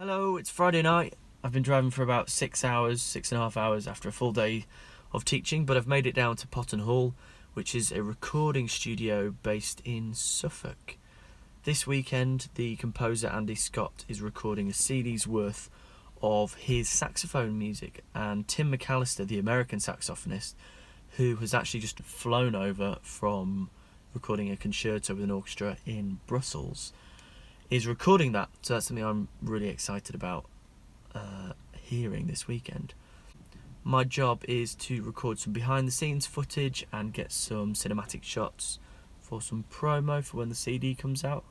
Hello, it's Friday night. I've been driving for about 6.5 hours after a full day of teaching, but I've made it down to Potton Hall, which is a recording studio based in Suffolk. This weekend, the composer Andy Scott is recording a CD's worth of his saxophone music, and Tim McAllister, the American saxophonist, who has actually just flown over from recording a concerto with an orchestra in Brussels, is recording that. So that's something I'm really excited about hearing this weekend. My job is to record some behind the scenes footage and get some cinematic shots for some promo for when the CD comes out.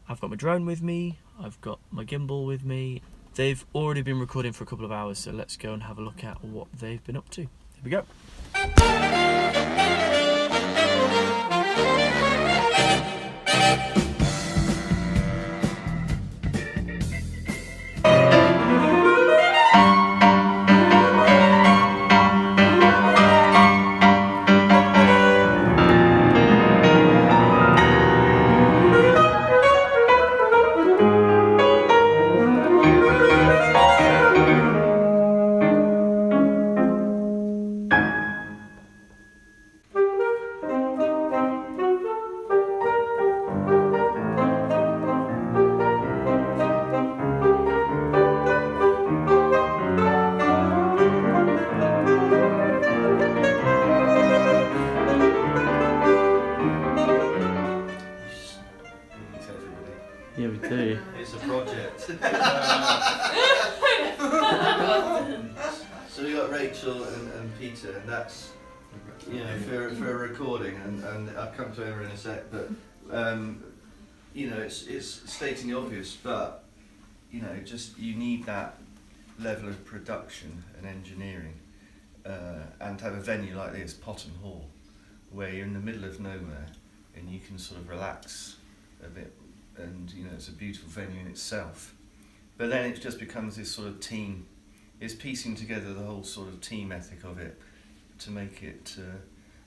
I've got my drone with me, I've got my gimbal with me. They've already been recording for a couple of hours, so let's go and have a look at what they've been up to. Here we go. Yeah, we do. It's a project. So we got Rachel and Peter, and that's for a recording, and I'll come to her in a sec. But it's stating the obvious, but just you need that level of production and engineering, and to have a venue like this, Potton Hall, where you're in the middle of nowhere and you can sort of relax a bit. And it's a beautiful venue in itself, but then it just becomes this sort of team. It's piecing together the whole sort of team ethic of it to make it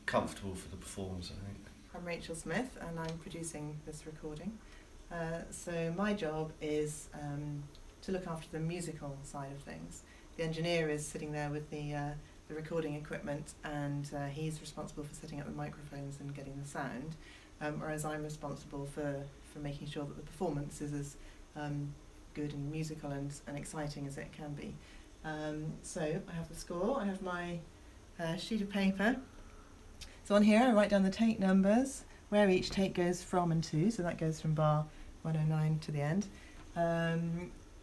comfortable for the performers, I think. I'm Rachel Smith and I'm producing this recording. So my job is to look after the musical side of things. The engineer is sitting there with the recording equipment, and he's responsible for setting up the microphones and getting the sound, whereas I'm responsible for making sure that the performance is as good and musical and exciting as it can be. So I have the score, I have my sheet of paper. So on here I write down the take numbers, where each take goes from and to, so that goes from bar 109 to the end.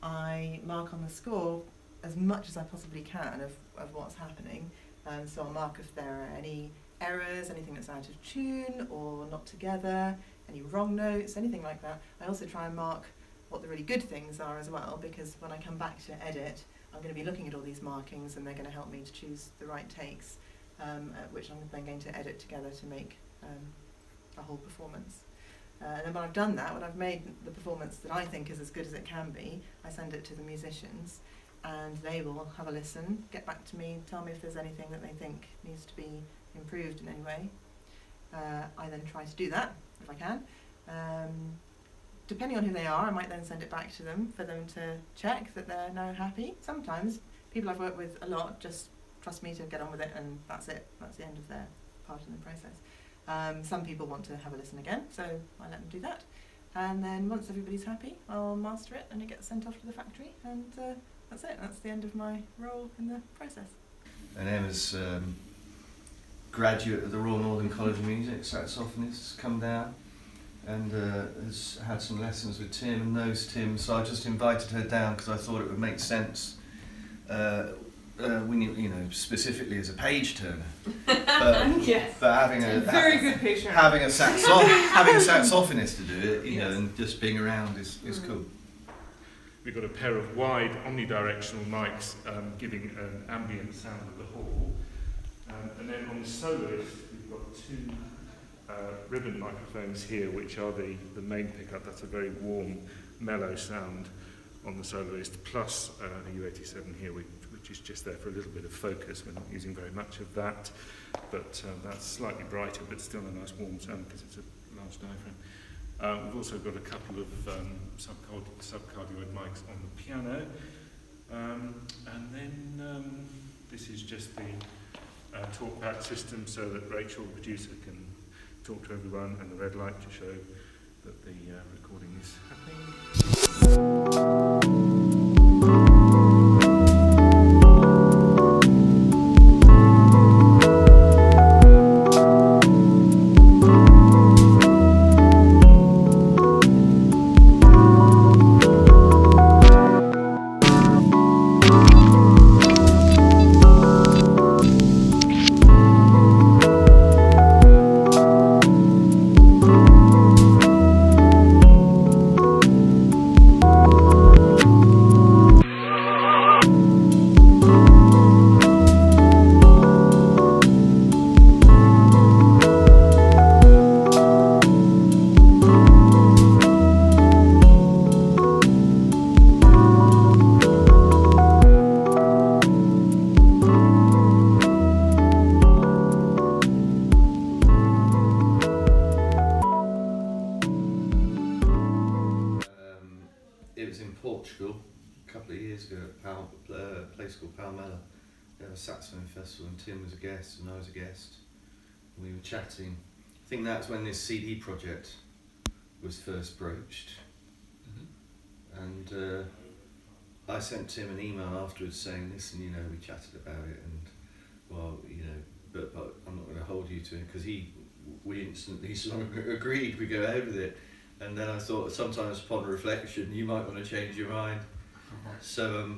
I mark on the score as much as I possibly can of what's happening, so I'll mark if there are any errors, anything that's out of tune or not together, any wrong notes, anything like that. I also try and mark what the really good things are as well, because when I come back to edit, I'm going to be looking at all these markings and they're going to help me to choose the right takes, which I'm then going to edit together to make a whole performance. And then when I've done that, when I've made the performance that I think is as good as it can be, I send it to the musicians and they will have a listen, get back to me, tell me if there's anything that they think needs to be improved in any way. I then try to do that if I can. Depending on who they are, I might then send it back to them for them to check that they're now happy. Sometimes people I've worked with a lot just trust me to get on with it, and that's it. That's the end of their part in the process. Some people want to have a listen again, so I let them do that. And then once everybody's happy, I'll master it and it gets sent off to the factory, and that's it. That's the end of my role in the process. And Emma's graduate of the Royal Northern College of Music, saxophonist, come down and has had some lessons with Tim and knows Tim, so I just invited her down because I thought it would make sense. Specifically as a page turner, but, yes. but having a very good page turner. having a saxophonist to do it, yes. and just being around is cool. We've got a pair of wide omnidirectional mics giving an ambient sound of the hall. And then on the soloist, we've got two ribbon microphones here, which are the main pickup. That's a very warm, mellow sound on the soloist, plus a U87 here, which is just there for a little bit of focus. We're not using very much of that, but that's slightly brighter, but still a nice warm sound because it's a large diaphragm. We've also got a couple of subcardioid mics on the piano. And then this is just the talkback system so that Rachel, the producer, can talk to everyone, and the red light to show that the recording is happening. It was in Portugal a couple of years ago at a place called Palmela. They had a saxophone festival, and Tim was a guest and I was a guest. And we were chatting. I think that's when this CD project was first broached. And I sent Tim an email afterwards saying, listen, you know, we chatted about it, and well, you know, but I'm not going to hold you to it, because we instantly sort of agreed we go ahead with it. And then I thought, sometimes upon reflection, you might want to change your mind. So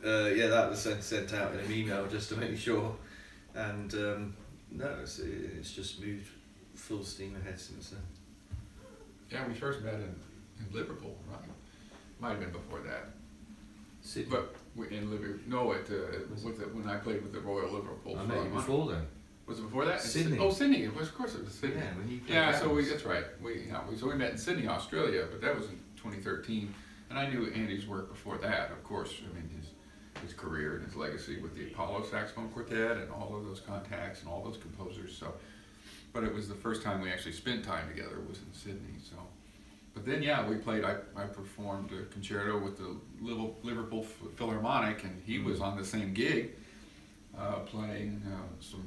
yeah, that was sent out in an email just to make sure. And no, it's just moved full steam ahead since then. Yeah, we first met in Liverpool, right? Might have been before that. Sydney. But in Liverpool, no, when I played with the Royal Liverpool. I met you before then. Was it before that? Sydney. Oh, Sydney. Of course it was Sydney. Yeah, when you played Yeah, so Pianist. that's right. So we met in Sydney, Australia, but that was in 2013. And I knew Andy's work before that, of course. I mean, his career and his legacy with the Apollo Saxophone Quartet and all of those contacts and all those composers. So, but it was the first time we actually spent time together was in Sydney. So, but then yeah, we played. I performed a concerto with the Liverpool Philharmonic, and he was on the same gig, playing some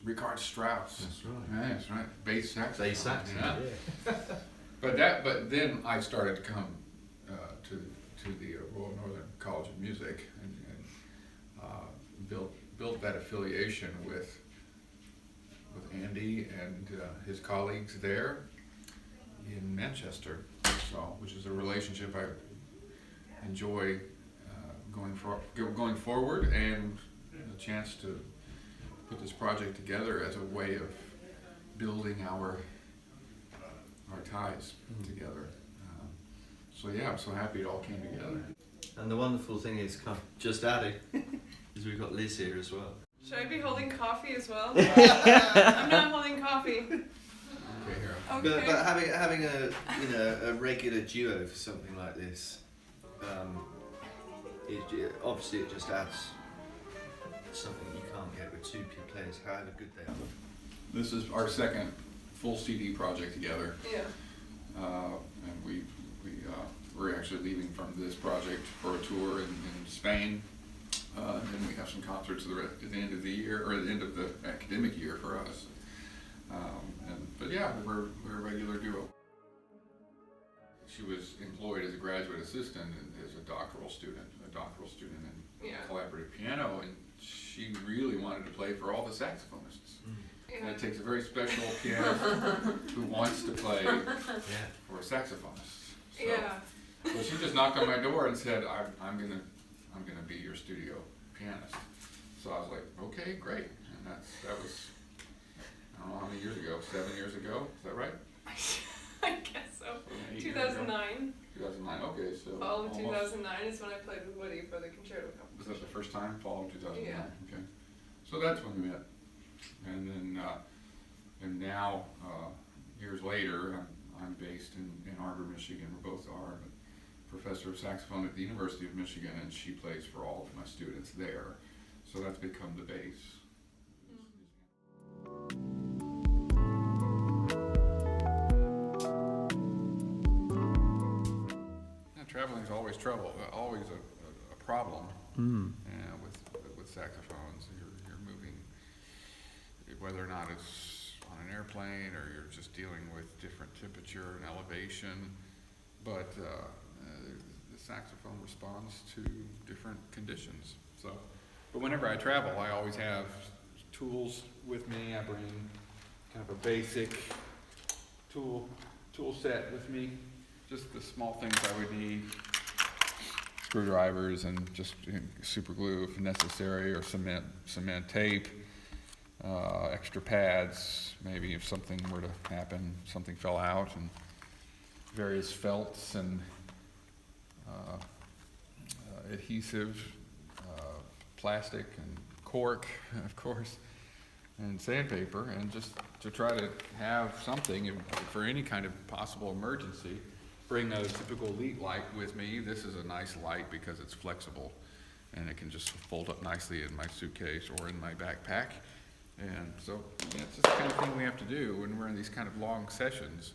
Richard Strauss. That's right. Yeah, that's right. Bass saxophone. Bass saxophone. Yeah. But then I started to come to the Royal Northern College of Music and built that affiliation with Andy and his colleagues there in Manchester. So, which is a relationship I enjoy going forward, and a chance to put this project together as a way of building our ties together. So yeah, I'm so happy it all came together. And the wonderful thing is, just adding, is we've got Liz here as well. Should I be holding coffee as well? I'm not holding coffee. Okay, here. Okay. But having a regular duo for something like this, obviously it just adds something you can't get with two players, however good they are. This is our second full CD project together, Yeah. and we're actually leaving from this project for a tour in Spain, and then we have some concerts at the end of the year, or at the end of the academic year for us. But yeah, we're a regular duo. She was employed as a graduate assistant and as a doctoral student in Yeah. collaborative piano, and she really wanted to play for all the saxophonists. And Yeah. it takes a very special pianist who wants to play for a saxophonist. So, Yeah. so she just knocked on my door and said, I'm gonna be your studio pianist. So I was like, okay, great. And that was, I don't know how many years ago, 7 years ago, is that right? I guess so. 8 years ago? 2009. 2009, okay, so Fall of almost. 2009 is when I played with Woody for the concerto Was competition. that the first time, fall of 2009? Yeah. Okay. So that's when we met. And then, and now, years later, I'm based in Ann Arbor, Michigan. We both are. I'm a professor of saxophone at the University of Michigan, and she plays for all of my students there. So that's become the base. traveling is always trouble, always a problem. With saxophones, you're moving, whether or not it's on an airplane or you're just dealing with different temperature and elevation. But the saxophone responds to different conditions. So, but whenever I travel, I always have tools with me. I bring kind of a basic tool set with me. Just the small things I would need: screwdrivers and just super glue if necessary, or cement tape, extra pads, maybe if something were to happen, something fell out, and various felts and adhesive, plastic and cork, of course, and sandpaper, and just to try to have something for any kind of possible emergency. Bring a typical elite light with me. This is a nice light because it's flexible and it can just fold up nicely in my suitcase or in my backpack. And so it's just the kind of thing we have to do when we're in these kind of long sessions.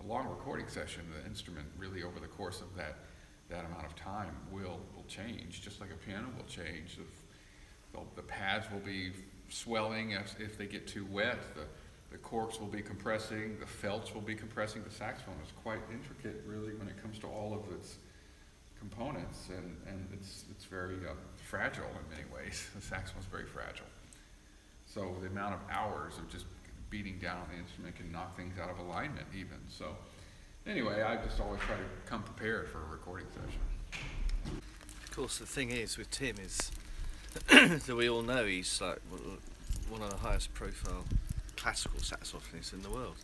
A long recording session, the instrument really over the course of that amount of time will change, just like a piano will change. The pads will be swelling if they get too wet. The corks will be compressing, the felts will be compressing. The saxophone is quite intricate, really, when it comes to all of its components, and it's very fragile in many ways. The saxophone is very fragile. So the amount of hours of just beating down on the instrument can knock things out of alignment even. So anyway, I just always try to come prepared for a recording session. Of course, the thing is with Tim is that we all know he's like one of the highest profile classical saxophonists in the world,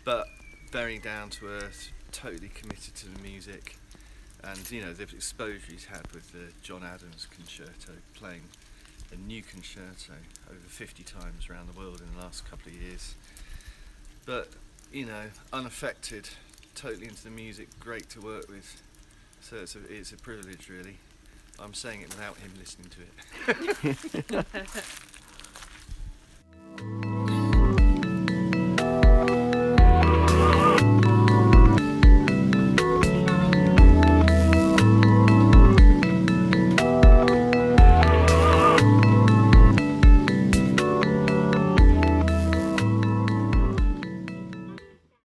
but very down to earth, totally committed to the music, and the exposure he's had with the John Adams concerto, playing a new concerto over 50 times around the world in the last couple of years. But unaffected, totally into the music, great to work with. So it's a privilege, really. I'm saying it without him listening to it.